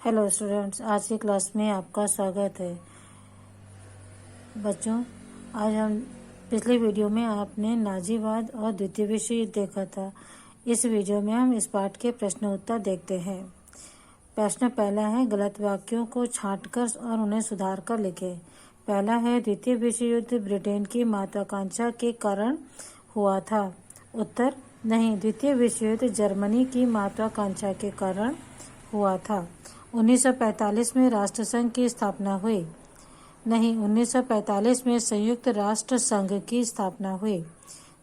Hello students, आज की class में आपका स्वागत है। बच्चों, आज हम पिछले वीडियो में आपने नाजीवाद और द्वितीय विश्व युद्ध देखा था। इस वीडियो में हम इस पाठ के प्रश्न उत्तर देखते हैं। प्रश्न पहला है, गलत वाक्यों को छांटकर और उन्हें सुधार कर लिखें। पहला है, द्वितीय विश्व युद्ध ब्रिटेन की महत्वाकांक्षा के कारण हुआ था। उत्तर, नहीं, द्वितीय विश्व युद्ध जर्मनी की महत्वाकांक्षा के कारण हुआ था। 1945 में राष्ट्रसंघ की स्थापना हुई। नहीं, 1945 में संयुक्त राष्ट्र संघ की स्थापना हुई।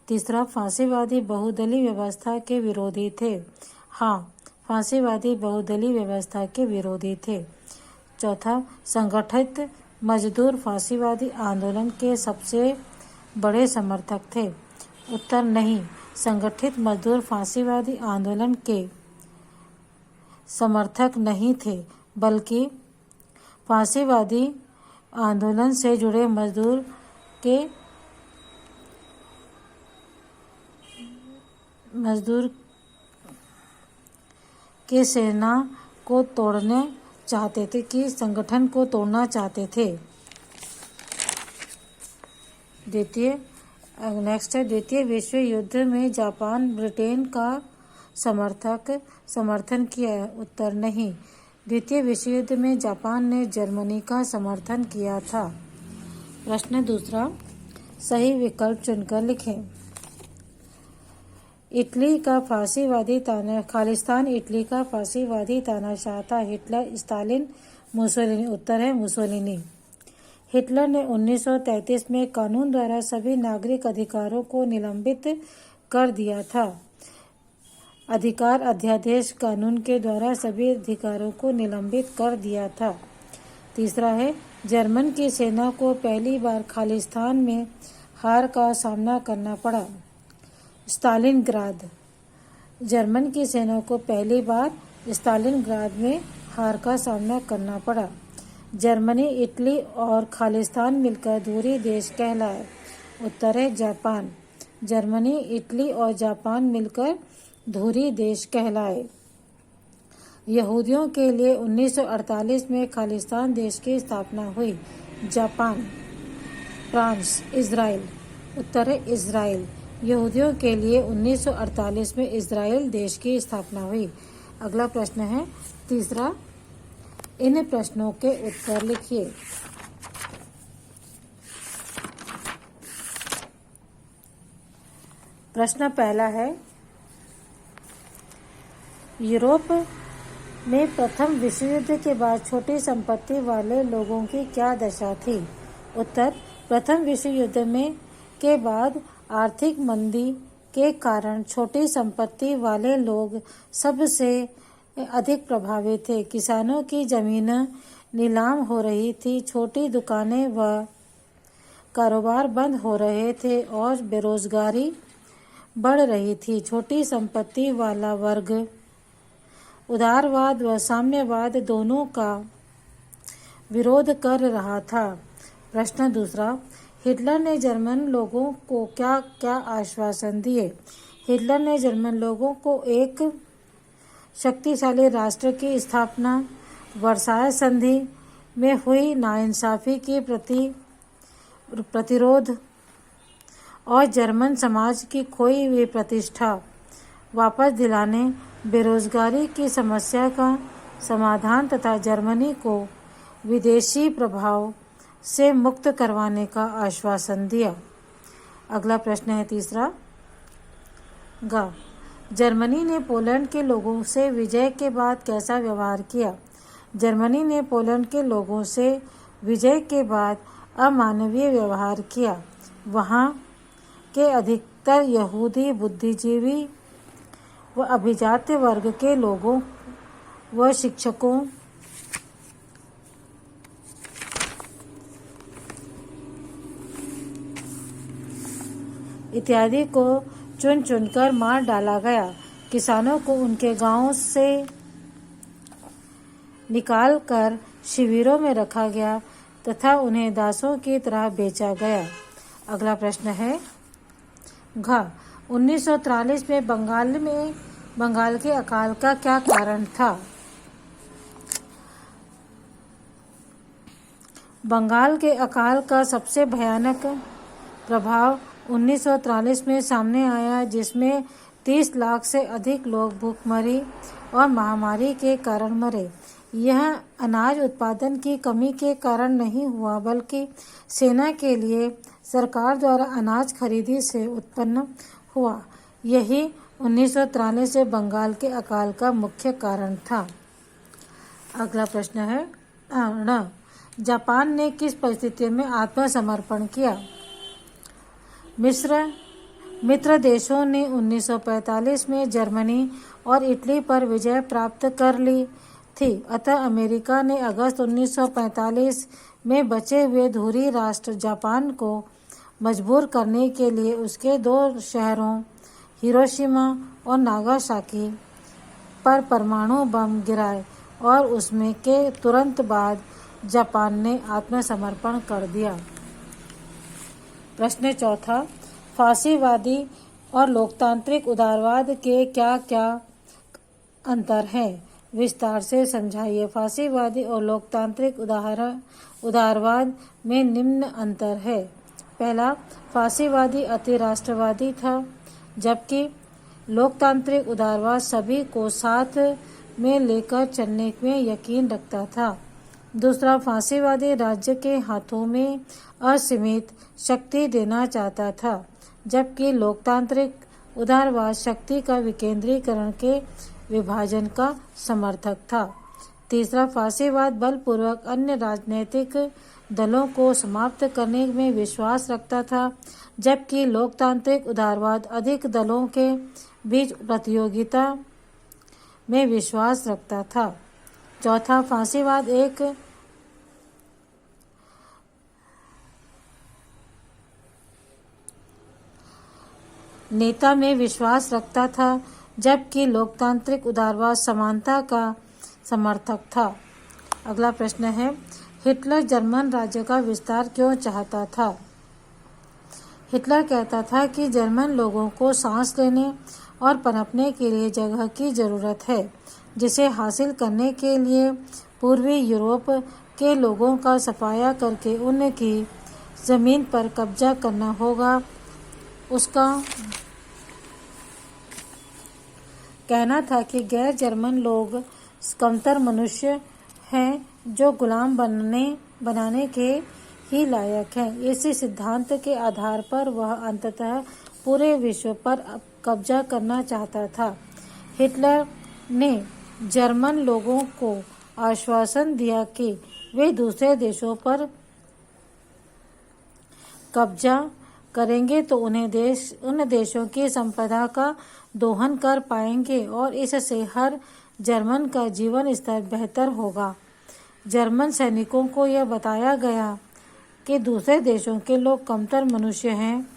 तीसरा, फांसीवादी बहुदलीय व्यवस्था के विरोधी थे। हाँ, फांसीवादी बहुदलीय व्यवस्था के विरोधी थे। चौथा, संगठित मजदूर फांसीवादी आंदोलन के सबसे बड़े समर्थक थे। उत्तर, नहीं, संगठित मजदूर फांसीवादी आंदोलन के समर्थक नहीं थे, बल्कि फांसीवादी आंदोलन से जुड़े मजदूर के सेना को तोड़ने चाहते थे, कि संगठन को तोड़ना चाहते थे। द्वितीय विश्व युद्ध में जापान ब्रिटेन का समर्थन किया। उत्तर, नहीं, द्वितीय विश्व युद्ध में जापान ने जर्मनी का समर्थन किया था। प्रश्न दूसरा, सही विकल्प चुनकर लिखें। खालिस्तान इटली का फांसीवादी तानाशाह था। Hitler, Stalin, Mussolini. उत्तर है मुसोलिनी। हिटलर ने 1933 में कानून द्वारा सभी नागरिक अधिकारों को निलंबित कर दिया था। अधिकार अध्यादेश कानून के द्वारा सभी अधिकारों को निलंबित कर दिया था। तीसरा है, जर्मन की सेना को पहली बार खालिस्तान में हार का सामना करना पड़ा। स्टालिनग्राद, जर्मन की सेना को पहली बार स्टालिनग्राद में हार का सामना करना पड़ा। जर्मनी, इटली और खालिस्तान मिलकर धुरी देश कहलाए। उत्तर है जापान। जर्मनी, इटली और जापान मिलकर धुरी देश कहलाए। यहूदियों के लिए 1948 में खालिस्तान देश की स्थापना हुई। Japan, France, Israel. उत्तर है इजराइल। यहूदियों के लिए 1948 में इजराइल देश की स्थापना हुई। अगला प्रश्न है तीसरा, इन प्रश्नों के उत्तर लिखिए। प्रश्न पहला है, यूरोप में प्रथम विश्व युद्ध के बाद छोटी संपत्ति वाले लोगों की क्या दशा थी। उत्तर, प्रथम विश्व युद्ध के बाद आर्थिक मंदी के कारण छोटी संपत्ति वाले लोग सबसे अधिक प्रभावित थे। किसानों की जमीनें नीलाम हो रही थी, छोटी दुकानें व कारोबार बंद हो रहे थे और बेरोजगारी बढ़ रही थी। छोटी संपत्ति वाला वर्ग उदारवाद व साम्यवाद दोनों का विरोध कर रहा था। प्रश्न दूसरा, हिटलर ने जर्मन लोगों को क्या क्या आश्वासन दिए। हिटलर ने जर्मन लोगों को एक शक्तिशाली राष्ट्र की स्थापना, वर्साय संधि में हुई नाइंसाफी की प्रतिरोध और जर्मन समाज की खोई हुई प्रतिष्ठा वापस दिलाने, बेरोजगारी की समस्या का समाधान तथा जर्मनी को विदेशी प्रभाव से मुक्त करवाने का आश्वासन दिया। अगला प्रश्न है तीसरा, जर्मनी ने पोलैंड के लोगों से विजय के बाद कैसा व्यवहार किया। जर्मनी ने पोलैंड के लोगों से विजय के बाद अमानवीय व्यवहार किया। वहाँ के अधिकतर यहूदी, बुद्धिजीवी व अभिजात वर्ग के लोगों व शिक्षकों इत्यादि को चुन चुनकर मार डाला गया। किसानों को उनके गांवों से निकालकर शिविरों में रखा गया तथा उन्हें दासों की तरह बेचा गया। अगला प्रश्न है 1943 में बंगाल के अकाल का क्या कारण था। बंगाल के अकाल का सबसे भयानक प्रभाव 1943 में सामने आया, जिसमें 30 लाख से अधिक लोग भूखमरी और महामारी के कारण मरे। यह अनाज उत्पादन की कमी के कारण नहीं हुआ, बल्कि सेना के लिए सरकार द्वारा अनाज खरीदी से उत्पन्न हुआ। यही 1943 से बंगाल के अकाल का मुख्य कारण था। अगला प्रश्न है ण जापान ने किस परिस्थिति में आत्मसमर्पण किया? मित्र देशों ने 1945 में जर्मनी और इटली पर विजय प्राप्त कर ली थी, अतः अमेरिका ने अगस्त 1945 में बचे हुए धुरी राष्ट्र जापान को मजबूर करने के लिए उसके 2 शहरों हिरोशिमा और नागासाकी पर परमाणु बम गिराए और उसमें के तुरंत बाद जापान ने आत्मसमर्पण कर दिया। प्रश्न चौथा, फासीवादी और लोकतांत्रिक उदारवाद के क्या क्या अंतर है? विस्तार से समझाइए। फासीवादी और लोकतांत्रिक उदारवाद में निम्न अंतर है। पहला, फासीवादी अति राष्ट्रवादी था, जबकि लोकतांत्रिक उदारवाद सभी को साथ में लेकर चलने में यकीन रखता था। दूसरा, फासीवादी राज्य के हाथों में असीमित शक्ति देना चाहता था, जबकि लोकतांत्रिक उदारवाद शक्ति का विकेंद्रीकरण के विभाजन का समर्थक था। तीसरा, फासीवाद बलपूर्वक अन्य राजनीतिक दलों को समाप्त करने में विश्वास रखता था, जबकि लोकतांत्रिक उदारवाद अधिक दलों के बीच प्रतियोगिता में विश्वास रखता था। चौथा, फासीवाद एक नेता में विश्वास रखता था, जबकि लोकतांत्रिक उदारवाद समानता का समर्थक था। अगला प्रश्न है, हिटलर जर्मन राज्य का विस्तार क्यों चाहता था? हिटलर कहता था कि जर्मन लोगों को सांस लेने और पनपने के लिए जगह की जरूरत है, जिसे हासिल करने के लिए पूर्वी यूरोप के लोगों का सफाया करके उनकी जमीन पर कब्जा करना होगा। उसका कहना था कि गैर जर्मन लोग कमतर मनुष्य हैं जो गुलाम बनाने के ही लायक हैं। इसी सिद्धांत के आधार पर वह अंततः पूरे विश्व पर कब्जा करना चाहता था। हिटलर ने जर्मन लोगों को आश्वासन दिया कि वे दूसरे देशों पर कब्जा करेंगे तो उन देशों की संपदा का दोहन कर पाएंगे और इससे हर जर्मन का जीवन स्तर बेहतर होगा। जर्मन सैनिकों को यह बताया गया कि दूसरे देशों के लोग कमतर मनुष्य हैं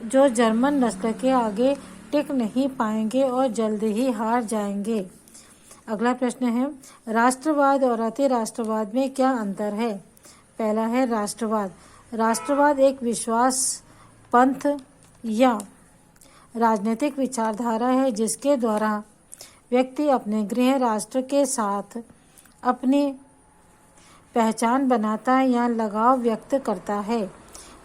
जो जर्मन नस्ल के आगे टिक नहीं पाएंगे और जल्द ही हार जाएंगे। अगला प्रश्न है, राष्ट्रवाद और अति राष्ट्रवाद में क्या अंतर है? पहला है राष्ट्रवाद। राष्ट्रवाद एक विश्वास, पंथ या राजनीतिक विचारधारा है जिसके द्वारा व्यक्ति अपने गृह राष्ट्र के साथ अपनी पहचान बनाता है या लगाव व्यक्त करता है।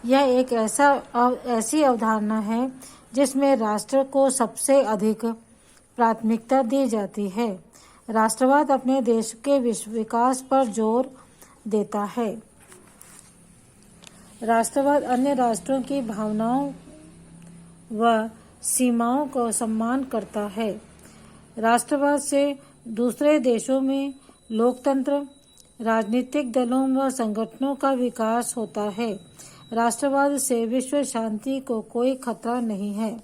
यह एक ऐसी अवधारणा है जिसमें राष्ट्र को सबसे अधिक प्राथमिकता दी जाती है। राष्ट्रवाद अपने देश के विकास पर जोर देता है। राष्ट्रवाद अन्य राष्ट्रों की भावनाओं व सीमाओं को सम्मान करता है। राष्ट्रवाद से दूसरे देशों में लोकतंत्र, राजनीतिक दलों व संगठनों का विकास होता है। राष्ट्रवाद से विश्व शांति को कोई खतरा नहीं है।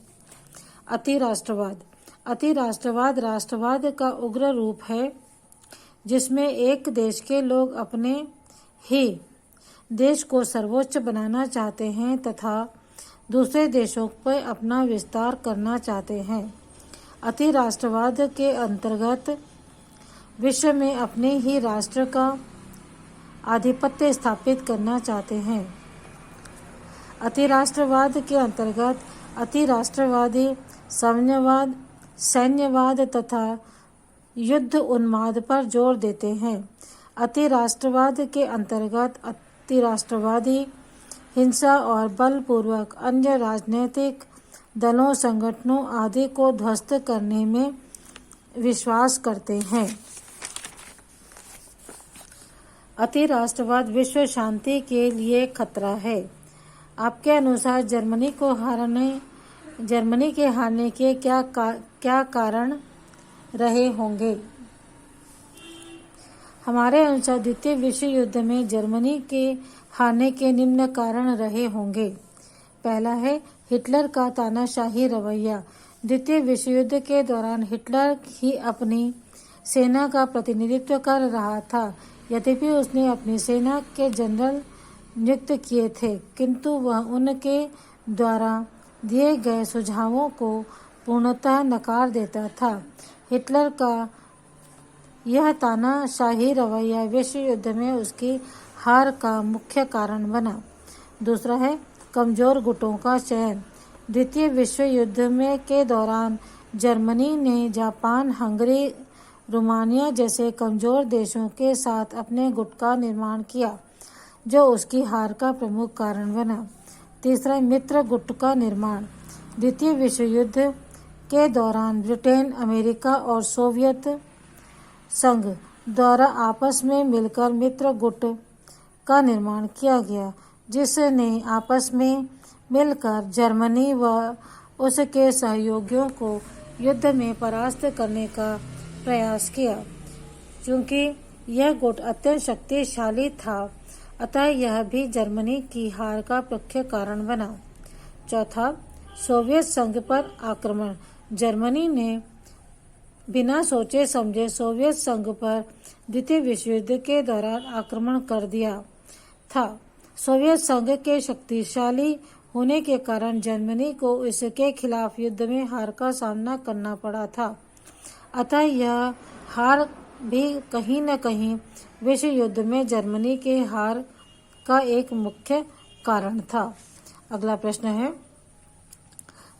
अति राष्ट्रवाद। अति राष्ट्रवाद राष्ट्रवाद का उग्र रूप है जिसमें एक देश के लोग अपने ही देश को सर्वोच्च बनाना चाहते हैं तथा दूसरे देशों पर अपना विस्तार करना चाहते हैं। अति राष्ट्रवाद के अंतर्गत विश्व में अपने ही राष्ट्र का आधिपत्य स्थापित करना चाहते हैं। अति राष्ट्रवाद के अंतर्गत अति राष्ट्रवादी साम्यवाद, सैन्यवाद तथा युद्ध उन्माद पर जोर देते हैं। अति राष्ट्रवाद के अंतर्गत अतिराष्ट्रवादी हिंसा और बलपूर्वक अन्य राजनीतिक दलों, संगठनों आदि को ध्वस्त करने में विश्वास करते हैं। अतिराष्ट्रवाद विश्व शांति के लिए खतरा है। आपके अनुसार जर्मनी के हारने के क्या कारण रहे होंगे? हमारे अनुसार द्वितीय विश्व युद्ध में जर्मनी के हारने के निम्न कारण रहे होंगे। पहला है हिटलर का तानाशाही रवैया। द्वितीय विश्व युद्ध के दौरान हिटलर ही अपनी सेना का प्रतिनिधित्व कर रहा था। यद्यपि उसने अपनी सेना के जनरल नियुक्त किए थे, किंतु वह उनके द्वारा दिए गए सुझावों को पूर्णतः नकार देता था। हिटलर का यह तानाशाही रवैया विश्व युद्ध में उसकी हार का मुख्य कारण बना। दूसरा है कमजोर गुटों का चयन। द्वितीय विश्व युद्ध में के दौरान जर्मनी ने जापान, हंगरी, रोमानिया जैसे कमजोर देशों के साथ अपने गुट का निर्माण किया, जो उसकी हार का प्रमुख कारण बना। तीसरा, मित्र गुट का निर्माण। द्वितीय विश्व युद्ध के दौरान ब्रिटेन, अमेरिका और सोवियत संघ द्वारा आपस में मिलकर मित्र गुट का निर्माण किया गया, जिसने आपस में मिलकर जर्मनी व उसके सहयोगियों को युद्ध में परास्त करने का प्रयास किया। चूंकि यह गुट अत्यंत शक्तिशाली था, अतः यह भी जर्मनी की हार का मुख्य कारण बना। चौथा, सोवियत संघ पर आक्रमण। जर्मनी ने बिना सोचे समझे सोवियत संघ पर द्वितीय विश्व युद्ध के दौरान आक्रमण कर दिया था। सोवियत संघ के शक्तिशाली होने के कारण जर्मनी को इसके खिलाफ युद्ध में हार का सामना करना पड़ा था, अतः यह हार भी कहीं न कहीं विश्व युद्ध में जर्मनी के हार का एक मुख्य कारण था। अगला प्रश्न है,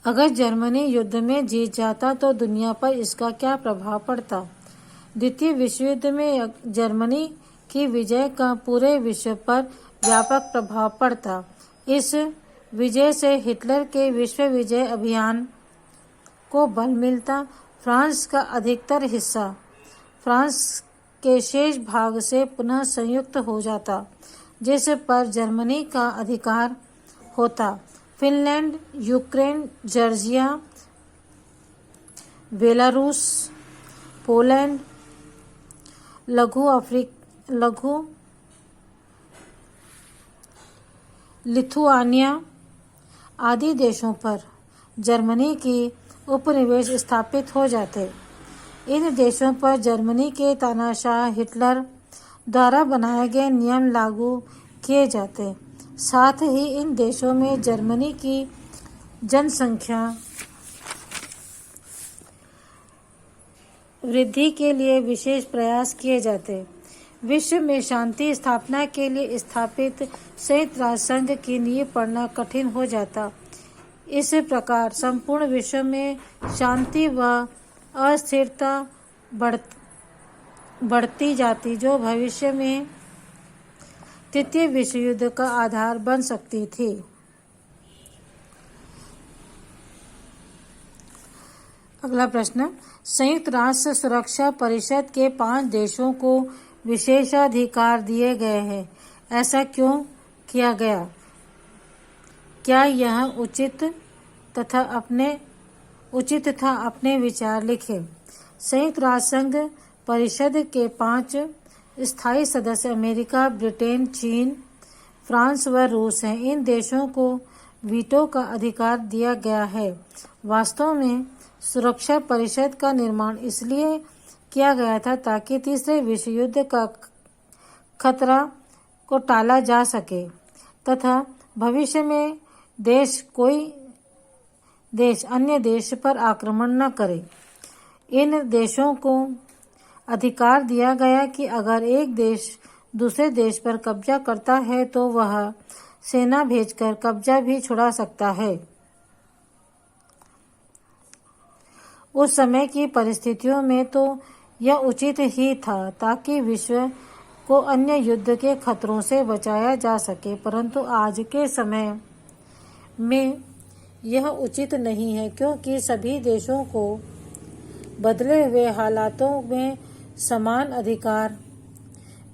अगर जर्मनी युद्ध में जीत जाता तो दुनिया पर इसका क्या प्रभाव पड़ता? द्वितीय विश्व युद्ध में जर्मनी की विजय का पूरे विश्व पर व्यापक प्रभाव पड़ता। इस विजय से हिटलर के विश्व विजय अभियान को बल मिलता। फ्रांस का अधिकतर हिस्सा फ्रांस के शेष भाग से पुनः संयुक्त हो जाता, जिस पर जर्मनी का अधिकार होता। Finland, Ukraine, Georgia, Belarus, Poland, Lithuania आदि देशों पर जर्मनी की उपनिवेश स्थापित हो जाते। इन देशों पर जर्मनी के तानाशाह हिटलर द्वारा बनाए गए नियम लागू किए जाते। साथ ही इन देशों में जर्मनी की जनसंख्या वृद्धि के लिए विशेष प्रयास किए जाते। विश्व में शांति स्थापना के लिए स्थापित संयुक्त राष्ट्र संघ की नींव पड़ना कठिन हो जाता। इस प्रकार संपूर्ण विश्व में शांति व अस्थिरता बढ़ती जाती, जो भविष्य में तृतीय विश्व युद्ध का आधार बन सकती थी। अगला प्रश्न, संयुक्त राष्ट्र सुरक्षा परिषद के 5 देशों को विशेषाधिकार दिए गए हैं, ऐसा क्यों किया गया? क्या यह उचित था? अपने विचार लिखें। संयुक्त राष्ट्र संघ परिषद के 5 स्थायी सदस्य अमेरिका, ब्रिटेन, चीन, फ्रांस व रूस हैं। इन देशों को वीटो का अधिकार दिया गया है। वास्तव में सुरक्षा परिषद का निर्माण इसलिए किया गया था ताकि तीसरे विश्व युद्ध का खतरा को टाला जा सके तथा भविष्य में कोई देश अन्य देश पर आक्रमण न करे। इन देशों को अधिकार दिया गया कि अगर एक देश दूसरे देश पर कब्जा करता है तो वह सेना भेजकर कब्जा भी छुड़ा सकता है। उस समय की परिस्थितियों में तो यह उचित ही था ताकि विश्व को अन्य युद्ध के खतरों से बचाया जा सके, परंतु आज के समय में यह उचित नहीं है, क्योंकि सभी देशों को बदले हुए हालातों में समान अधिकार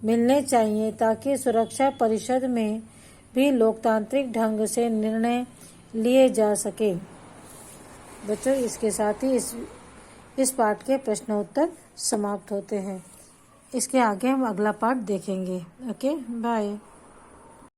मिलने चाहिए, ताकि सुरक्षा परिषद में भी लोकतांत्रिक ढंग से निर्णय लिए जा सके। बच्चों, इसके साथ ही इस पाठ के प्रश्नोत्तर समाप्त होते हैं। इसके आगे हम अगला पाठ देखेंगे। Okay, bye.